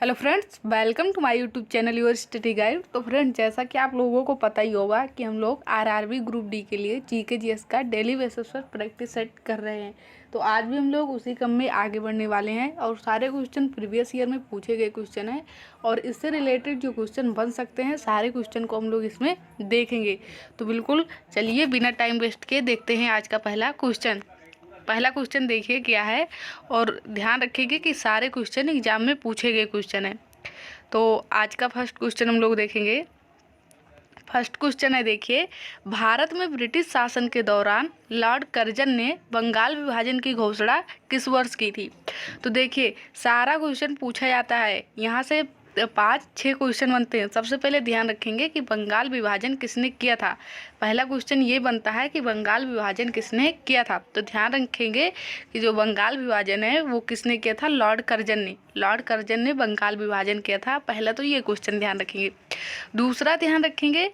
Hello friends, welcome to my YouTube channel your study guide. तो friends, जैसा कि आप लोगों को पता ही होगा कि हम लोग आरआरबी ग्रुप डी के लिए जीके जीएस का डेली बेसिस पर प्रैक्टिस सेट कर रहे हैं। तो आज भी हम लोग उसी क्रम में आगे बढ़ने वाले हैं और सारे क्वेश्चन प्रीवियस ईयर में पूछे गए क्वेश्चन हैं और इससे रिलेटेड जो क्वेश्चन बन सकते हैं सारे क्वेश्चन को हम लोग इसमें देखेंगे। तो बिल्कुल चलिए बिना टाइम वेस्ट किए देखते हैं आज का पहला क्वेश्चन। पहला क्वेश्चन देखिए क्या है और ध्यान रखिएगा कि सारे क्वेश्चन एग्जाम में पूछे गए क्वेश्चन हैं। तो आज का फर्स्ट क्वेश्चन हम लोग देखेंगे। फर्स्ट क्वेश्चन है, देखिए, भारत में ब्रिटिश शासन के दौरान लॉर्ड कर्जन ने बंगाल विभाजन की घोषणा किस वर्ष की थी। तो देखिए सारा क्वेश्चन पूछा जाता है, यहाँ से 5-6 क्वेश्चन बनते हैं। सबसे पहले ध्यान रखेंगे कि बंगाल विभाजन किसने किया था। पहला क्वेश्चन ये बनता है कि बंगाल विभाजन किसने किया था। तो ध्यान रखेंगे कि जो बंगाल विभाजन है वो किसने किया था, लॉर्ड कर्जन ने। लॉर्ड कर्जन ने बंगाल विभाजन किया था। पहला तो ये क्वेश्चन ध्यान रखेंगे। दूसरा ध्यान रखेंगे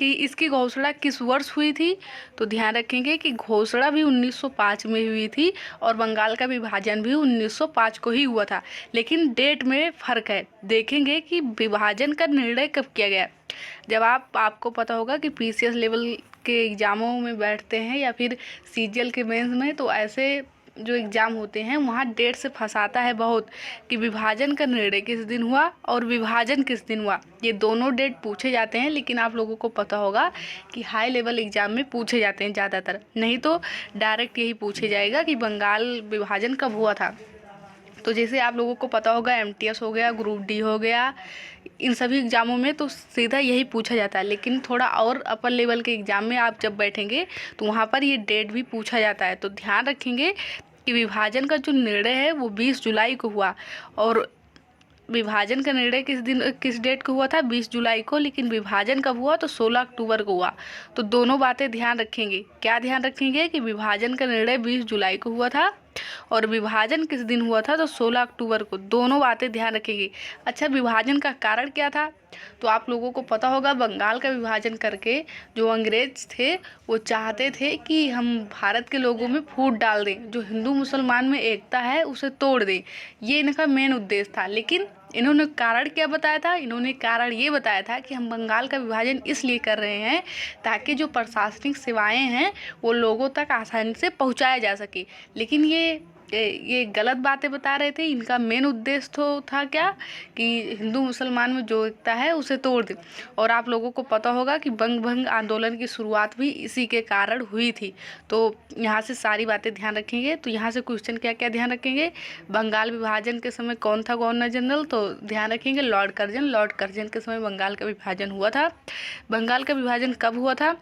कि इसकी घोषणा किस वर्ष हुई थी। तो ध्यान रखेंगे कि घोषणा भी 1905 में हुई थी और बंगाल का विभाजन भी 1905 को ही हुआ था, लेकिन डेट में फ़र्क है। देखेंगे कि विभाजन का निर्णय कब किया गया। जब आपको पता होगा कि पीसीएस लेवल के एग्ज़ामों में बैठते हैं या फिर सीजीएल के मेंस में, तो ऐसे जो एग्ज़ाम होते हैं वहाँ डेट से फंसाता है बहुत कि विभाजन का निर्णय किस दिन हुआ और विभाजन किस दिन हुआ। ये दोनों डेट पूछे जाते हैं, लेकिन आप लोगों को पता होगा कि हाई लेवल एग्ज़ाम में पूछे जाते हैं ज़्यादातर, नहीं तो डायरेक्ट यही पूछे जाएगा कि बंगाल विभाजन कब हुआ था। तो जैसे आप लोगों को पता होगा एमटीएस हो गया, ग्रुप डी हो गया, इन सभी एग्ज़ामों में तो सीधा यही पूछा जाता है, लेकिन थोड़ा और अपर लेवल के एग्ज़ाम में आप जब बैठेंगे तो वहाँ पर ये डेट भी पूछा जाता है। तो ध्यान रखेंगे कि विभाजन का जो निर्णय है वो 20 जुलाई को हुआ और विभाजन का निर्णय किस डेट को हुआ था, 20 जुलाई को, लेकिन विभाजन कब हुआ तो 16 अक्टूबर को हुआ। तो दोनों बातें ध्यान रखेंगे। क्या ध्यान रखेंगे कि विभाजन का निर्णय 20 जुलाई को हुआ था और विभाजन किस दिन हुआ था तो 16 अक्टूबर को। दोनों बातें ध्यान रखेंगे। अच्छा, विभाजन का कारण क्या था। तो आप लोगों को पता होगा बंगाल का विभाजन करके जो अंग्रेज थे वो चाहते थे कि हम भारत के लोगों में फूट डाल दें, जो हिंदू मुसलमान में एकता है उसे तोड़ दें। ये इनका मेन उद्देश्य था। लेकिन इन्होंने कारण क्या बताया था, इन्होंने कारण ये बताया था कि हम बंगाल का विभाजन इसलिए कर रहे हैं ताकि जो प्रशासनिक सेवाएं हैं वो लोगों तक आसानी से पहुंचाया जा सके। लेकिन ये गलत बातें बता रहे थे। इनका मेन उद्देश्य तो था क्या कि हिंदू मुसलमान में जो एकता है उसे तोड़ दें। और आप लोगों को पता होगा कि बंग भंग आंदोलन की शुरुआत भी इसी के कारण हुई थी। तो यहाँ से सारी बातें ध्यान रखेंगे। तो यहाँ से क्वेश्चन क्या क्या ध्यान रखेंगे, बंगाल विभाजन के समय कौन था गवर्नर जनरल, तो ध्यान रखेंगे लॉर्ड कर्जन। लॉर्ड कर्जन के समय बंगाल का विभाजन हुआ था। बंगाल का विभाजन कब हुआ था,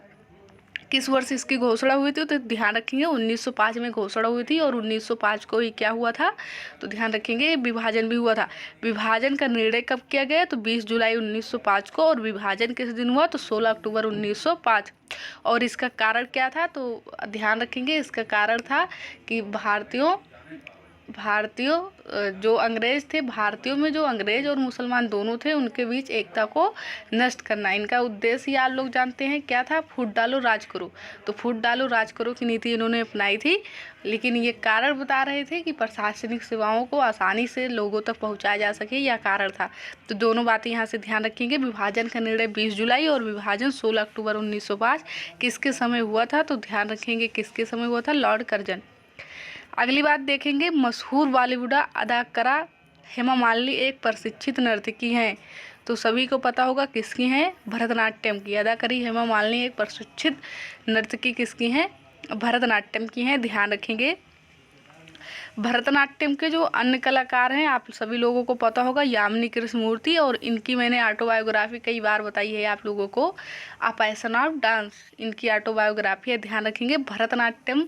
किस वर्ष इसकी घोषणा हुई थी, तो ध्यान रखेंगे 1905 में घोषणा हुई थी और 1905 को ही क्या हुआ था, तो ध्यान रखेंगे विभाजन भी हुआ था। विभाजन का निर्णय कब किया गया, तो 20 जुलाई 1905 को, और विभाजन किस दिन हुआ तो 16 अक्टूबर 1905। और इसका कारण क्या था, तो ध्यान रखेंगे इसका कारण था कि भारतीयों जो अंग्रेज थे, भारतीयों में जो अंग्रेज और मुसलमान दोनों थे उनके बीच एकता को नष्ट करना। इनका उद्देश्य आप लोग जानते हैं क्या था, फूट डालो राज करो। तो फूट डालो राज करो की नीति इन्होंने अपनाई थी। लेकिन ये कारण बता रहे थे कि प्रशासनिक सेवाओं को आसानी से लोगों तक पहुंचाया जा सके, यह कारण था। तो दोनों बातें यहाँ से ध्यान रखेंगे। विभाजन का निर्णय 20 जुलाई और विभाजन 16 अक्टूबर 1905 किसके समय हुआ था, तो ध्यान रखेंगे किसके समय हुआ था, लॉर्ड कर्जन। अगली बात देखेंगे, मशहूर बॉलीवुड अदाकारा हेमा मालिनी एक प्रशिक्षित नर्तकी हैं। तो सभी को पता होगा किसकी हैं, भरतनाट्यम की। अदाकारी हेमा मालिनी एक प्रशिक्षित नर्तकी किसकी हैं, भरतनाट्यम की हैं। ध्यान रखेंगे। भरतनाट्यम के जो अन्य कलाकार हैं आप सभी लोगों को पता होगा, यामिनी कृष्णमूर्ति, और इनकी मैंने ऑटोबायोग्राफी कई बार बताई है आप लोगों को, अ पैशन ऑफ डांस, इनकी ऑटोबायोग्राफी है। ध्यान रखेंगे भरतनाट्यम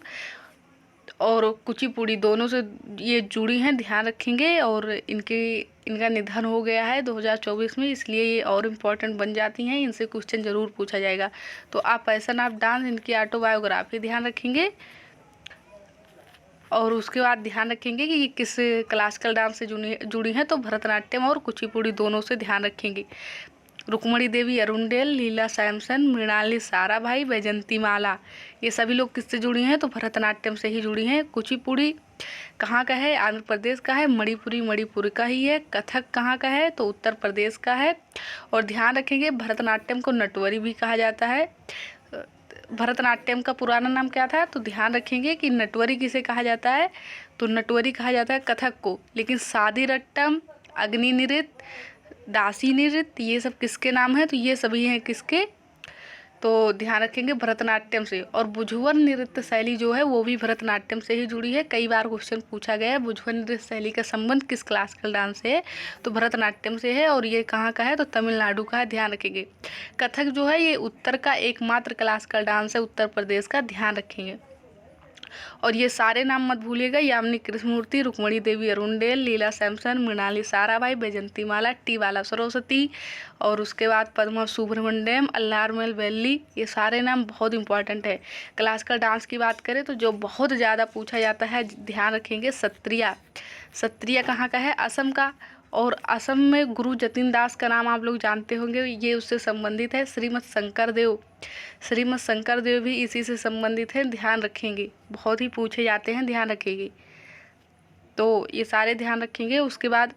और कुचिपुड़ी दोनों से ये जुड़ी हैं, ध्यान रखेंगे। और इनका निधन हो गया है 2024 में, इसलिए ये और इम्पोर्टेंट बन जाती हैं, इनसे क्वेश्चन जरूर पूछा जाएगा। तो आप पैशन ऑफ डांस, इनकी ऑटोबायोग्राफी ध्यान रखेंगे। और उसके बाद ध्यान रखेंगे कि ये किस क्लासिकल डांस से जुड़ी हैं, तो भरतनाट्यम और कुचिपुड़ी दोनों से ध्यान रखेंगे। रुक्मणी देवी अरुणडेल, लीला सैमसन, मृणाली साराभाई, बैजंती माला, ये सभी लोग किससे जुड़ी हैं? तो भरतनाट्यम से ही जुड़ी हैं। कुचिपुड़ी कहाँ का है? आंध्र प्रदेश का है। मणिपुरी मणिपुर का ही है। कथक कहाँ का है? तो उत्तर प्रदेश का है। और ध्यान रखेंगे भरतनाट्यम को नटवरी भी कहा जाता है। भरतनाट्यम का पुराना नाम क्या था? तो ध्यान रखेंगे कि नटवरी किसे कहा जाता है? तो नटवरी कहा जाता है कथक को। लेकिन सादी रट्टम, अग्नि नृत्य, दासी नृत्य, ये सब किसके नाम है? तो ये सभी हैं किसके? तो ध्यान रखेंगे भरतनाट्यम से। और बुझवन नृत्य शैली जो है वो भी भरतनाट्यम से ही जुड़ी है। कई बार क्वेश्चन पूछा गया है बुझवन नृत्य शैली का संबंध किस क्लासिकल डांस से है? तो भरतनाट्यम से है। और ये कहाँ का है? तो तमिलनाडु का है। ध्यान रखेंगे। कथक जो है ये उत्तर का एकमात्र क्लासिकल डांस है, उत्तर प्रदेश का। ध्यान रखेंगे। और ये सारे नाम मत भूलिएगा, यामिनी कृष्णमूर्ति, रुक्मणी देवी अरुणडेल, लीला सैमसन, मृणाली साराभाई, बैजंती माला, टी बाला सरस्वती, और उसके बाद पद्मा सुब्रमण्यम, अल्लारमेल वेल्ली, ये सारे नाम बहुत इंपॉर्टेंट है। क्लासिकल डांस की बात करें तो जो बहुत ज़्यादा पूछा जाता है, ध्यान रखेंगे, सत्रिया। सत्रिया कहाँ का है? असम का। और असम में गुरु जतिन दास का नाम आप लोग जानते होंगे, ये उससे संबंधित है। श्रीमद शंकर देव, श्रीमद शंकर देव भी इसी से संबंधित है। ध्यान रखेंगे, बहुत ही पूछे जाते हैं, ध्यान रखेंगे। तो ये सारे ध्यान रखेंगे। उसके बाद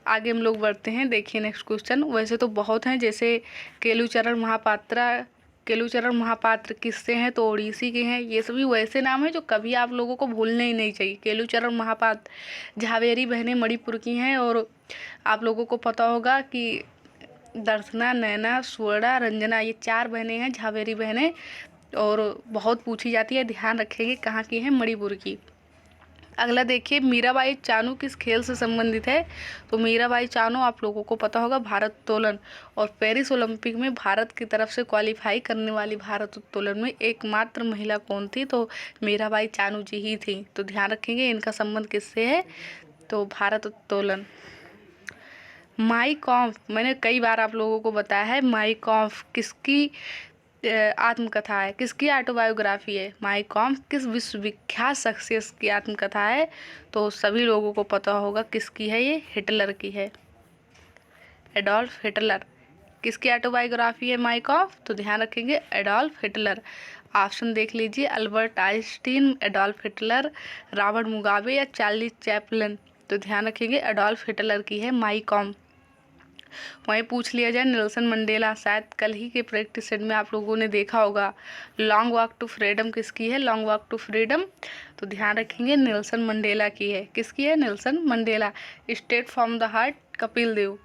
आगे हम लोग बढ़ते हैं। देखिए नेक्स्ट क्वेश्चन। वैसे तो बहुत हैं, जैसे केलुचरण महापात्र किससे हैं? तो ओडिसी के हैं। ये सभी वैसे नाम हैं जो कभी आप लोगों को भूलने ही नहीं चाहिए। केलुचरण महापात्र, झावेरी बहनें मणिपुर की हैं। और आप लोगों को पता होगा कि दर्शना, नैना, स्वर्णा, रंजना, ये 4 बहनें हैं, झावेरी बहनें, और बहुत पूछी जाती है। ध्यान रखेंगे कहाँ की हैं? मणिपुर की। अगला देखिए, मीराबाई चानू किस खेल से संबंधित है? तो मीराबाई चानू आप लोगों को पता होगा भारोत्तोलन, और पेरिस ओलंपिक में भारत की तरफ से क्वालिफाई करने वाली भारोत्तोलन में एकमात्र महिला कौन थी? तो मीराबाई चानू जी ही थी। तो ध्यान रखेंगे इनका संबंध किससे है? तो भारोत्तोलन। माई कॉम्फ, मैंने कई बार आप लोगों को बताया है, माई कॉम्फ किसकी आत्मकथा है? किसकी ऑटोबायोग्राफी है? माई कॉम्फ किस विश्वविख्यात शख्सियत की आत्मकथा है? तो सभी लोगों को पता होगा किसकी है, ये हिटलर की है, एडोल्फ हिटलर। किसकी ऑटोबायोग्राफी है माई कॉम्फ? तो ध्यान रखेंगे एडोल्फ हिटलर। ऑप्शन देख लीजिए, Albert Einstein, Adolf Hitler, Robert Mugabe, या चार्ली चैपलिन। तो ध्यान रखेंगे एडोल्फ हिटलर की है माई कॉम्फ। वहीं पूछ लिया जाए नेल्सन मंडेला, शायद कल ही के प्रैक्टिस सेट में आप लोगों ने देखा होगा, लॉन्ग वॉक टू फ्रीडम किसकी है? Long walk to freedom. तो ध्यान रखेंगे नेल्सन मंडेला की है। किसकी है? Nelson Mandela. Straight from the heart, Kapil Dev.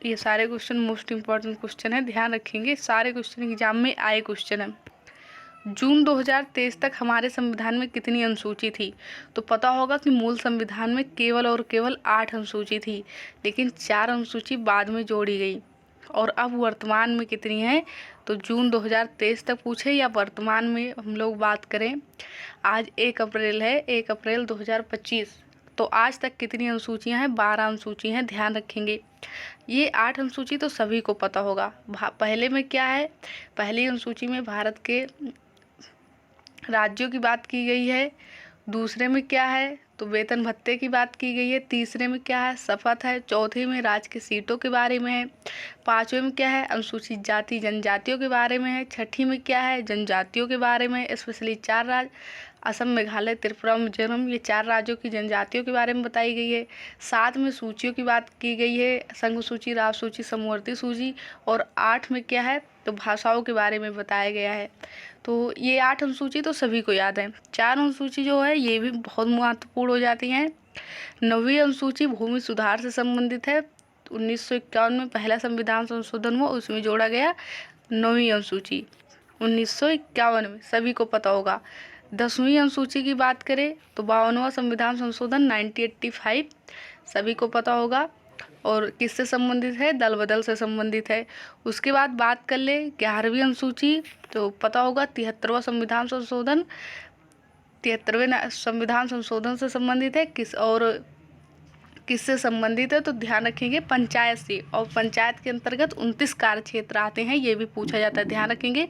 ये सारे क्वेश्चन मोस्ट इंपॉर्टेंट क्वेश्चन है, ध्यान रखेंगे। सारे क्वेश्चन एग्जाम में आए क्वेश्चन है। जून 2023 तक हमारे संविधान में कितनी अनुसूची थी? तो पता होगा कि मूल संविधान में केवल और केवल 8 अनुसूची थी, लेकिन 4 अनुसूची बाद में जोड़ी गई। और अब वर्तमान में कितनी है? तो जून 2023 तक पूछे या वर्तमान में हम लोग बात करें, आज 1 अप्रैल है, 1 अप्रैल 2025, तो आज तक कितनी अनुसूचियां हैं? 12 अनुसूची हैं। ध्यान रखेंगे। ये 8 अनुसूची तो सभी को पता होगा। पहले में क्या है? पहली अनुसूची में भारत के राज्यों की बात की गई है। दूसरे में क्या है? तो वेतन भत्ते की बात की गई है। तीसरे में क्या है? शपथ है। चौथे में राज्य की सीटों के बारे में है। पांचवें में क्या है? अनुसूचित जाति जनजातियों के बारे में है। छठी में क्या है? जनजातियों के बारे में, स्पेशली 4 राज्य असम, मेघालय, त्रिपुरा, मिजोरम, ये 4 राज्यों की जनजातियों के बारे में बताई गई है। 7 में सूचियों की बात की गई है, संघ सूची, राज सूची, समवर्ती सूची। और 8 में क्या है? तो भाषाओं के बारे में बताया गया है। तो ये 8 अनुसूची तो सभी को याद है। 4 अनुसूची जो है ये भी बहुत महत्वपूर्ण हो जाती हैं। 9वीं अनुसूची भूमि सुधार से संबंधित है। 1951 में पहला संविधान संशोधन हुआ, उसमें जोड़ा गया 9वीं अनुसूची, 1951 में, सभी को पता होगा। 10वीं अनुसूची की बात करें तो 52वां संविधान संशोधन 1985, सभी को पता होगा। और किससे संबंधित है? दल बदल से संबंधित है। उसके बाद बात कर ले 11वीं अनुसूची, तो पता होगा 73वां संविधान संशोधन, 73वें संविधान संशोधन से संबंधित है। किससे संबंधित है? तो ध्यान रखेंगे पंचायत से। और पंचायत के अंतर्गत 29 कार्य क्षेत्र आते हैं, ये भी पूछा जाता है, ध्यान रखेंगे।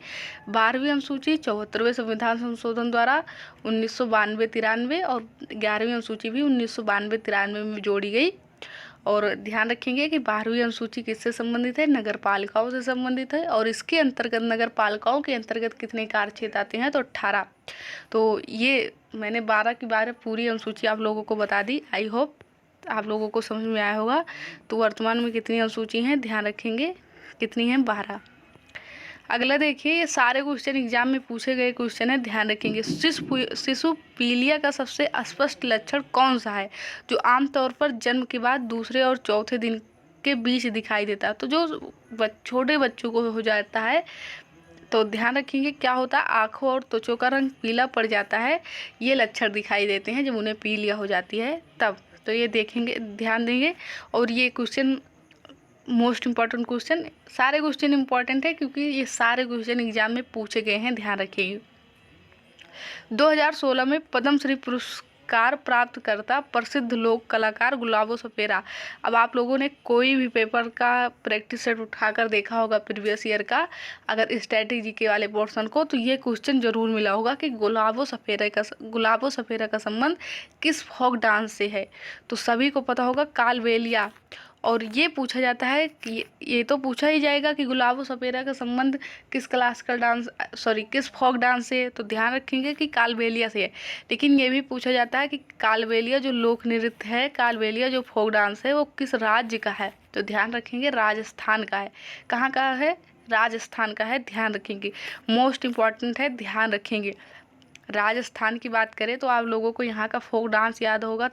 12वीं अनुसूची 74वें संविधान संशोधन द्वारा 1992-93, और 11वीं अनुसूची भी 1992-93 में जोड़ी गई। और ध्यान रखेंगे कि 12वीं अनुसूची किससे संबंधित है, नगर पालिकाओं से संबंधित है। और इसके अंतर्गत नगर पालिकाओं के अंतर्गत कितने कार्य क्षेत्र आते हैं, तो 18। तो ये मैंने 12 की 12 पूरी अनुसूची आप लोगों को बता दी। आई होप आप लोगों को समझ में आया होगा। तो वर्तमान में कितनी अनुसूची हैं, ध्यान रखेंगे कितनी हैं, 12। अगला देखिए, ये सारे क्वेश्चन एग्जाम में पूछे गए क्वेश्चन है, ध्यान रखेंगे। शिशु पीलिया का सबसे स्पष्ट लक्षण कौन सा है, जो आमतौर पर जन्म के बाद दूसरे और चौथे दिन के बीच दिखाई देता है। तो जो छोटे बच्चों को हो जाता है, तो ध्यान रखेंगे क्या होता है, आँखों और त्वचा का रंग पीला पड़ जाता है। ये लक्षण दिखाई देते हैं जब उन्हें पीलिया हो जाती है तब। तो ये देखेंगे, ध्यान देंगे। और ये क्वेश्चन मोस्ट इम्पॉर्टेंट क्वेश्चन, सारे क्वेश्चन इम्पॉर्टेंट है क्योंकि ये सारे क्वेश्चन एग्जाम में पूछे गए हैं, ध्यान रखिए। 2016 में पद्मश्री पुरस्कार प्राप्त करता प्रसिद्ध लोक कलाकार गुलाबो सपेरा। अब आप लोगों ने कोई भी पेपर का प्रैक्टिस सेट उठाकर देखा होगा प्रीवियस ईयर का, अगर स्ट्रैटेजी के वाले पोर्शन को, तो ये क्वेश्चन जरूर मिला होगा कि गुलाबो सपेरा का संबंध किस फोक डांस से है। तो सभी को पता होगा कालबेलिया। और ये पूछा जाता है कि ये तो पूछा ही जाएगा कि गुलाबो सपेरा का संबंध किस क्लासिकल डांस किस फोक डांस से, तो ध्यान रखेंगे कि कालबेलिया से है। लेकिन ये भी पूछा जाता है कि कालबेलिया जो लोक नृत्य है, कालबेलिया जो फोक डांस है, वो किस राज्य का है, तो ध्यान रखेंगे राजस्थान का है। कहाँ का है, राजस्थान का है, ध्यान रखेंगे। मोस्ट इम्पॉर्टेंट है, ध्यान रखेंगे। राजस्थान की बात करें तो आप लोगों को यहाँ का फोक डांस याद होगा,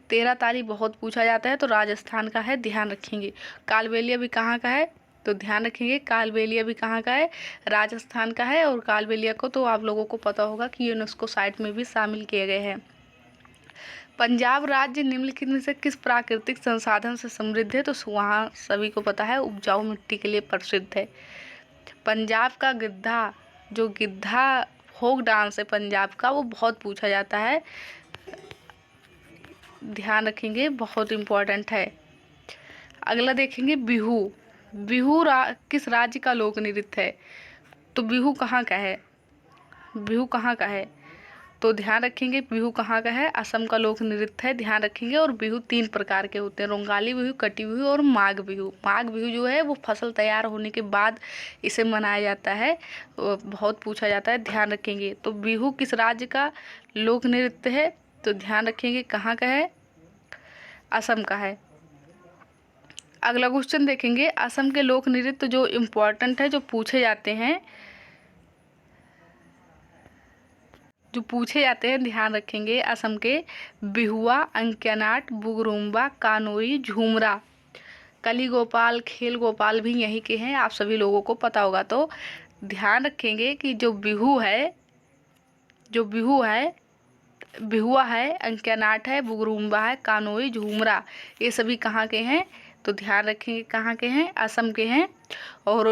तेरह ताली बहुत पूछा जाता है, तो राजस्थान का है, ध्यान रखेंगे। कालबेलिया भी कहाँ का है, तो ध्यान रखेंगे कालबेलिया भी कहाँ का है, राजस्थान का है। और कालबेलिया को तो आप लोगों को पता होगा कि यूनेस्को साइट में भी शामिल किए गए हैं। पंजाब राज्य निम्नलिखित में से किस प्राकृतिक संसाधन से समृद्ध है, तो वहाँ सभी को पता है उपजाऊ मिट्टी के लिए प्रसिद्ध है। पंजाब का गिद्धा फोक डांस है पंजाब का, वो बहुत पूछा जाता है, ध्यान रखेंगे, बहुत इम्पोर्टेंट है। अगला देखेंगे बिहू। किस राज्य का लोक नृत्य है, तो बिहू कहाँ का है, तो ध्यान रखेंगे बिहू कहाँ का है, असम का लोक नृत्य है, ध्यान रखेंगे। और बिहू 3 प्रकार के होते हैं, रोंगाली बिहू, कटी बिहू और माघ बिहू। माघ बिहू जो है वो फसल तैयार होने के बाद इसे मनाया जाता है, बहुत पूछा जाता है, ध्यान रखेंगे। तो बिहू किस राज्य का लोक नृत्य है, तो ध्यान रखेंगे कहाँ का है, असम का है। अगला क्वेश्चन देखेंगे, असम के लोक नृत्य जो इम्पोर्टेंट है, जो पूछे जाते हैं, ध्यान रखेंगे। असम के बिहुआ, अंक्यानाट, बुगरुम्बा, कानोई, झूमरा, कली गोपाल, खेल गोपाल भी यहीं के हैं, आप सभी लोगों को पता होगा। तो ध्यान रखेंगे कि जो बिहू है, बिहुआ है, अंक्यानाट है, बुगरुम्बा है, कानोई, झूमरा, ये सभी कहाँ के हैं, तो ध्यान रखेंगे कहाँ के हैं, असम के हैं। और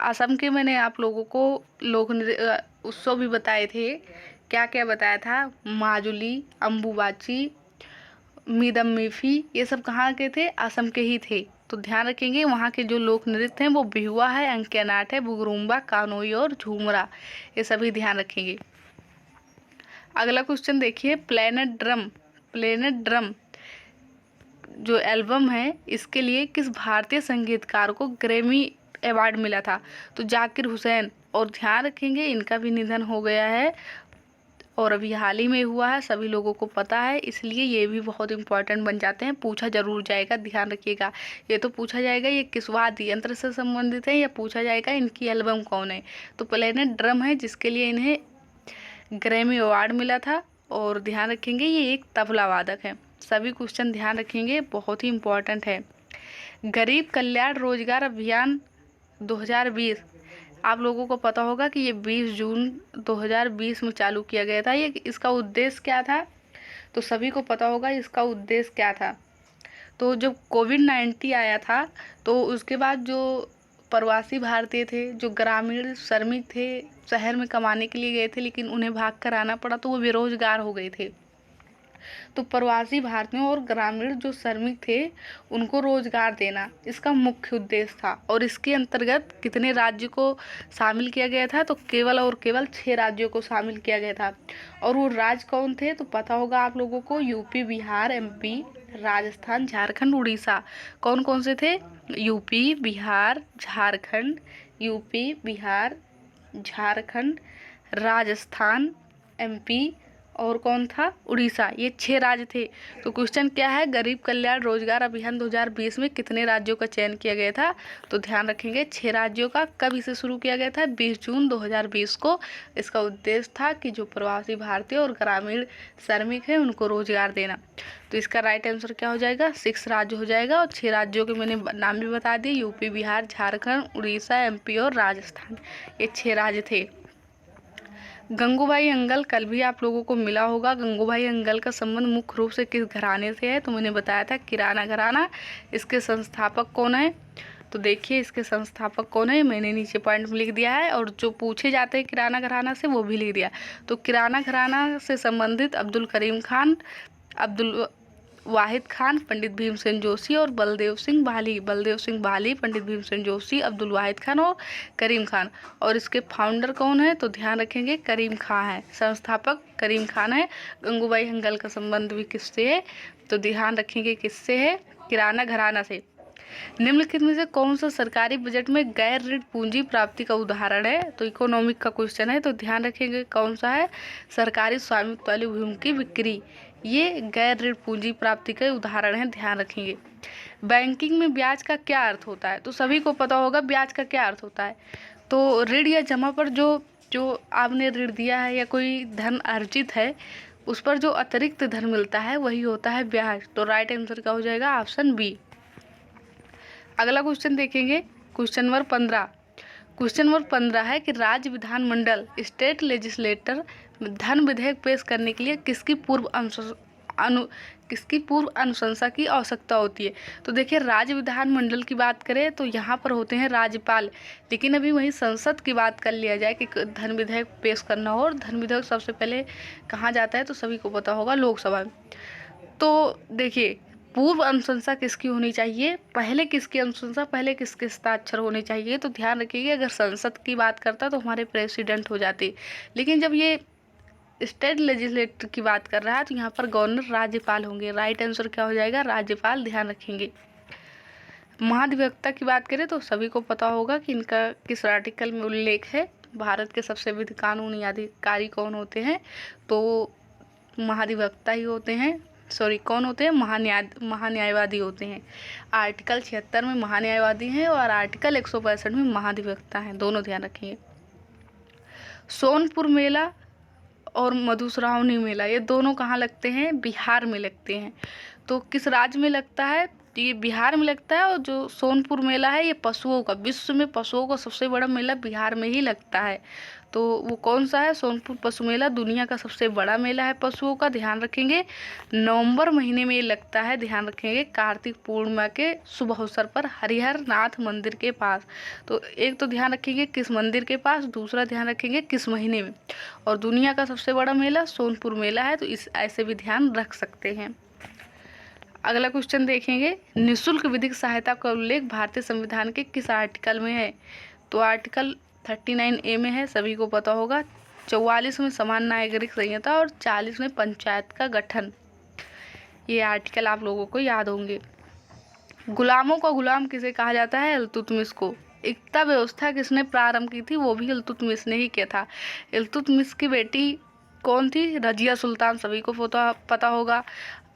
असम के मैंने आप लोगों को लोक उत्सव भी बताए थे, क्या क्या बताया था, माजुली, अम्बुबाची, मीदम मीफी, ये सब कहाँ के थे, असम के ही थे। तो ध्यान रखेंगे वहाँ के जो लोक नृत्य हैं वो बिहुआ है, अंक्यानाट है, बुगरुम्बा, कानोई और झूमरा, ये सभी ध्यान रखेंगे। अगला क्वेश्चन देखिए, प्लेनेट ड्रम जो एल्बम है, इसके लिए किस भारतीय संगीतकार को ग्रैमी अवार्ड मिला था, तो जाकिर हुसैन। और ध्यान रखेंगे इनका भी निधन हो गया है और अभी हाल ही में हुआ है, सभी लोगों को पता है, इसलिए ये भी बहुत इंपॉर्टेंट बन जाते हैं, पूछा जरूर जाएगा, ध्यान रखिएगा। ये तो पूछा जाएगा ये किस वाद्य यंत्र से संबंधित है, या पूछा जाएगा इनकी एल्बम कौन है। तो प्लेनेट ड्रम है जिसके लिए इन्हें ग्रैमी अवार्ड मिला था। और ध्यान रखेंगे ये एक तबला वादक है। सभी क्वेश्चन ध्यान रखेंगे, बहुत ही इम्पोर्टेंट है। गरीब कल्याण रोजगार अभियान 2020, आप लोगों को पता होगा कि ये 20 जून 2020 में चालू किया गया था। ये इसका उद्देश्य क्या था, तो सभी को पता होगा इसका उद्देश्य क्या था। तो जब कोविड-19 आया था, तो उसके बाद जो प्रवासी भारतीय थे, जो ग्रामीण श्रमिक थे, शहर में कमाने के लिए गए थे, लेकिन उन्हें भाग कर आना पड़ा, तो वो बेरोजगार हो गए थे। तो प्रवासी भारतीयों और ग्रामीण जो श्रमिक थे उनको रोजगार देना इसका मुख्य उद्देश्य था। और इसके अंतर्गत कितने राज्य को शामिल किया गया था, तो केवल और केवल 6 राज्यों को शामिल किया गया था। और वो राज्य कौन थे, तो पता होगा आप लोगों को, यूपी, बिहार, एमपी, राजस्थान, झारखंड, उड़ीसा। कौन कौन से थे, UP, Bihar, Jharkhand, UP, Bihar, Jharkhand, Rajasthan, MP और कौन था, उड़ीसा। ये 6 राज्य थे। तो क्वेश्चन क्या है, गरीब कल्याण रोजगार अभियान 2020 में कितने राज्यों का चयन किया गया था, तो ध्यान रखेंगे 6 राज्यों का। कब इसे शुरू किया गया था, 20 जून 2020 को। इसका उद्देश्य था कि जो प्रवासी भारतीय और ग्रामीण श्रमिक हैं उनको रोजगार देना। तो इसका राइट आंसर क्या हो जाएगा, 6 राज्य हो जाएगा। और 6 राज्यों के मैंने नाम भी बता दिए, यूपी, बिहार, झारखंड, उड़ीसा, एमपी और राजस्थान। ये 6 राज्य थे। गंगूबाई अंगल कल भी आप लोगों को मिला होगा। गंगूबाई अंगल का संबंध मुख्य रूप से किस घराने से है, तो मैंने बताया था किराना घराना। इसके संस्थापक कौन है, तो देखिए इसके संस्थापक कौन है, मैंने नीचे पॉइंट में लिख दिया है। और जो पूछे जाते हैं किराना घराना से वो भी लिख दिया। तो किराना घराना से संबंधित अब्दुल करीम खान, अब्दुल वाहिद खान, पंडित भीमसेन जोशी और बलदेव सिंह भाली। बलदेव सिंह भाली, पंडित भीमसेन जोशी, अब्दुल वाहिद खान और करीम खान। और इसके फाउंडर कौन है, तो ध्यान रखेंगे करीम खान है, संस्थापक करीम खान है। गंगूबाई हंगल का संबंध भी किससे है, तो ध्यान रखेंगे किससे है, किराना घराना से। निम्नलिखित में से कौन सा सरकारी बजट में गैर ऋण पूंजी प्राप्ति का उदाहरण है, तो इकोनॉमिक का क्वेश्चन है। तो ध्यान रखेंगे कौन सा है, सरकारी स्वामित्व वाली भूमि की बिक्री। ये गैर ऋण पूंजी प्राप्ति के उदाहरण है, ध्यान रखेंगे। बैंकिंग में ब्याज का क्या अर्थ होता है, तो सभी को पता होगा ब्याज का क्या अर्थ होता है। तो ऋण या जमा पर जो आपने ऋण दिया है या कोई धन अर्जित है उस पर जो अतिरिक्त धन मिलता है वही होता है ब्याज। तो राइट आंसर क्या हो जाएगा, ऑप्शन बी। अगला क्वेश्चन देखेंगे, क्वेश्चन नंबर 15। क्वेश्चन नंबर 15 है कि राज्य विधानमंडल स्टेट लेजिस्लेटर धन विधेयक पेश करने के लिए किसकी पूर्व अनुशंसा की आवश्यकता होती है। तो देखिए राज्य विधानमंडल की बात करें तो यहाँ पर होते हैं राज्यपाल, लेकिन अभी वहीं संसद की बात कर लिया जाए कि धन विधेयक पेश करना हो। और धन विधेयक सबसे पहले कहाँ जाता है, तो सभी को पता होगा लोकसभा में। तो देखिए पूर्व अनुशंसा किसकी होनी चाहिए, पहले किसकी अनुशंसा, पहले किसके हस्ताक्षर होने चाहिए। तो ध्यान रखिएगा अगर संसद की बात करता तो हमारे प्रेसिडेंट हो जाते, लेकिन जब ये स्टेट लेजिस्लेटर की बात कर रहा है तो यहाँ पर गवर्नर राज्यपाल होंगे। राइट आंसर क्या हो जाएगा, राज्यपाल, ध्यान रखेंगे। महाधिवक्ता की बात करें तो सभी को पता होगा कि इनका किस आर्टिकल में उल्लेख है। भारत के सबसे विधि कानूनी अधिकारी कौन होते हैं, तो महाधिवक्ता ही होते हैं। सॉरी, कौन होते हैं, महान्यायवादी होते हैं। आर्टिकल 76 में महान्यायवादी हैं और आर्टिकल 165 में महाधिवक्ता हैं, दोनों ध्यान रखिए। सोनपुर मेला और मधुश्रावणी मेला ये दोनों कहाँ लगते हैं, बिहार में लगते हैं। तो किस राज्य में लगता है, तो ये बिहार में लगता है। और जो सोनपुर मेला है ये पशुओं का, विश्व में पशुओं का सबसे बड़ा मेला बिहार में ही लगता है। तो वो कौन सा है, सोनपुर पशु मेला दुनिया का सबसे बड़ा मेला है पशुओं का, ध्यान रखेंगे। नवंबर महीने में ये लगता है, ध्यान रखेंगे, कार्तिक पूर्णिमा के शुभ अवसर पर हरिहर नाथ मंदिर के पास। तो एक तो ध्यान रखेंगे किस मंदिर के पास, दूसरा ध्यान रखेंगे किस महीने में। और दुनिया का सबसे बड़ा मेला सोनपुर मेला है, तो इस ऐसे भी ध्यान रख सकते हैं। अगला क्वेश्चन देखेंगे, निःशुल्क विधिक सहायता का उल्लेख भारतीय संविधान के किस आर्टिकल में है, तो आर्टिकल 39A में है, सभी को पता होगा। 44 में समान नागरिक संहिता और 40 में पंचायत का गठन। ये आर्टिकल आप लोगों को याद होंगे। गुलामों का गुलाम किसे कहा जाता है, इल्तुतमिश को। एकता व्यवस्था किसने प्रारंभ की थी, वो भी इल्तुतमिश ने ही किया था। इल्तुतमिश की बेटी कौन थी, रजिया सुल्तान, सभी को पता होगा।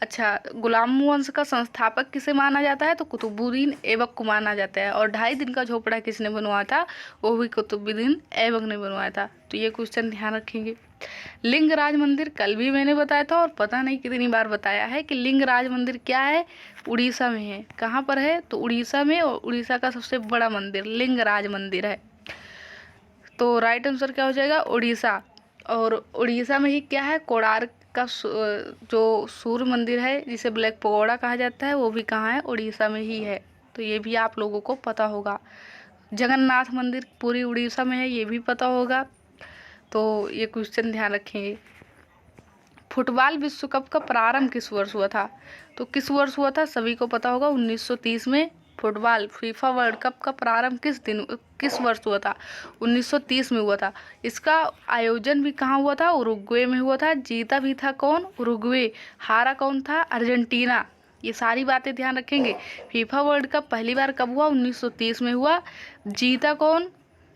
अच्छा, गुलाम वंश का संस्थापक किसे माना जाता है, तो कुतुबुद्दीन ऐबक को माना जाता है। और 2.5 दिन का झोपड़ा किसने बनवाया था, वो भी कुतुबुद्दीन ऐबक ने बनवाया था। तो ये क्वेश्चन ध्यान रखेंगे। लिंगराज मंदिर कल भी मैंने बताया था और पता नहीं कितनी बार बताया है कि लिंगराज मंदिर क्या है, उड़ीसा में है। कहाँ पर है, तो उड़ीसा में, और उड़ीसा का सबसे बड़ा मंदिर लिंगराज मंदिर है। तो राइट आंसर क्या हो जाएगा, उड़ीसा। और उड़ीसा में ही क्या है, कोणार्क का जो सूर्य मंदिर है जिसे ब्लैक पगोड़ा कहा जाता है, वो भी कहाँ है, उड़ीसा में ही है। तो ये भी आप लोगों को पता होगा। जगन्नाथ मंदिर पूरी उड़ीसा में है, ये भी पता होगा। तो ये क्वेश्चन ध्यान रखेंगे। फुटबॉल विश्व कप का प्रारंभ किस वर्ष हुआ था? तो किस वर्ष हुआ था? सभी को पता होगा 1930 में फुटबॉल फीफा वर्ल्ड कप का प्रारंभ किस वर्ष हुआ था? 1930 में हुआ था। इसका आयोजन भी कहाँ हुआ था? उरुग्वे में हुआ था। जीता भी था कौन? उरुग्वे। हारा कौन था? अर्जेंटीना। ये सारी बातें ध्यान रखेंगे। फीफा वर्ल्ड कप पहली बार कब हुआ? 1930 में हुआ। जीता कौन?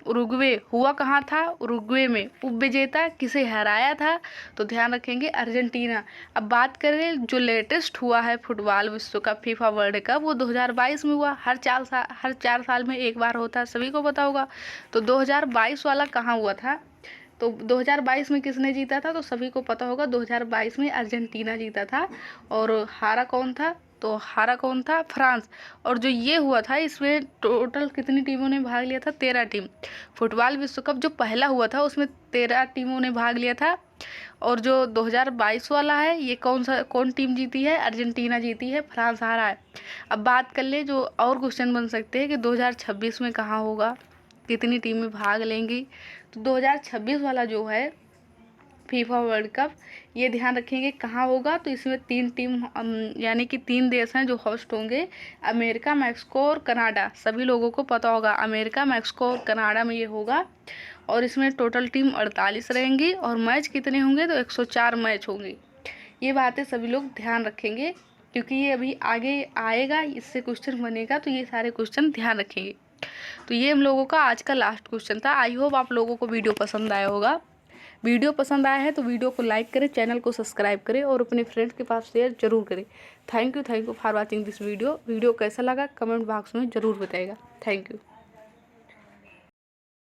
उरुग्वे। हुआ कहाँ था? उरुग्वे में। उपविजेता किसे हराया था? तो ध्यान रखेंगे अर्जेंटीना। अब बात करें जो लेटेस्ट हुआ है फुटबॉल विश्व कप फीफा वर्ल्ड कप, वो 2022 में हुआ। हर 4 साल में एक बार होता है, सभी को पता होगा। तो 2022 वाला कहाँ हुआ था? तो 2022 में किसने जीता था? तो सभी को पता होगा 2022 में अर्जेंटीना जीता था। और हारा कौन था? तो हारा कौन था? फ्रांस। और जो ये हुआ था इसमें टोटल कितनी टीमों ने भाग लिया था? 13 टीम। फुटबॉल विश्व कप जो पहला हुआ था उसमें 13 टीमों ने भाग लिया था। और जो 2022 वाला है ये कौन टीम जीती है? अर्जेंटीना जीती है, फ्रांस हारा है। अब बात कर ले जो और क्वेश्चन बन सकते हैं कि 2026 में कहाँ होगा, कितनी टीमें भाग लेंगी। तो 2026 वाला जो है फीफा वर्ल्ड कप, ये ध्यान रखेंगे कहाँ होगा। तो इसमें 3 टीम यानी कि 3 देश हैं जो होस्ट होंगे, अमेरिका, मैक्सिको और कनाडा। सभी लोगों को पता होगा अमेरिका, मैक्सिको और कनाडा में ये होगा। और इसमें टोटल टीम 48 रहेंगी और मैच कितने होंगे? तो 104 मैच होंगे। ये बातें सभी लोग ध्यान रखेंगे क्योंकि ये अभी आगे आएगा, इससे क्वेश्चन बनेगा, तो ये सारे क्वेश्चन ध्यान रखेंगे। तो ये हम लोगों का आज का लास्ट क्वेश्चन था। आई होप आप लोगों को वीडियो पसंद आया होगा। वीडियो पसंद आया है तो वीडियो को लाइक करें, चैनल को सब्सक्राइब करें और अपने फ्रेंड्स के पास शेयर जरूर करें। Thank you for watching this video. Video कैसा लगा कमेंट बॉक्स में ज़रूर बताइएगा। Thank you.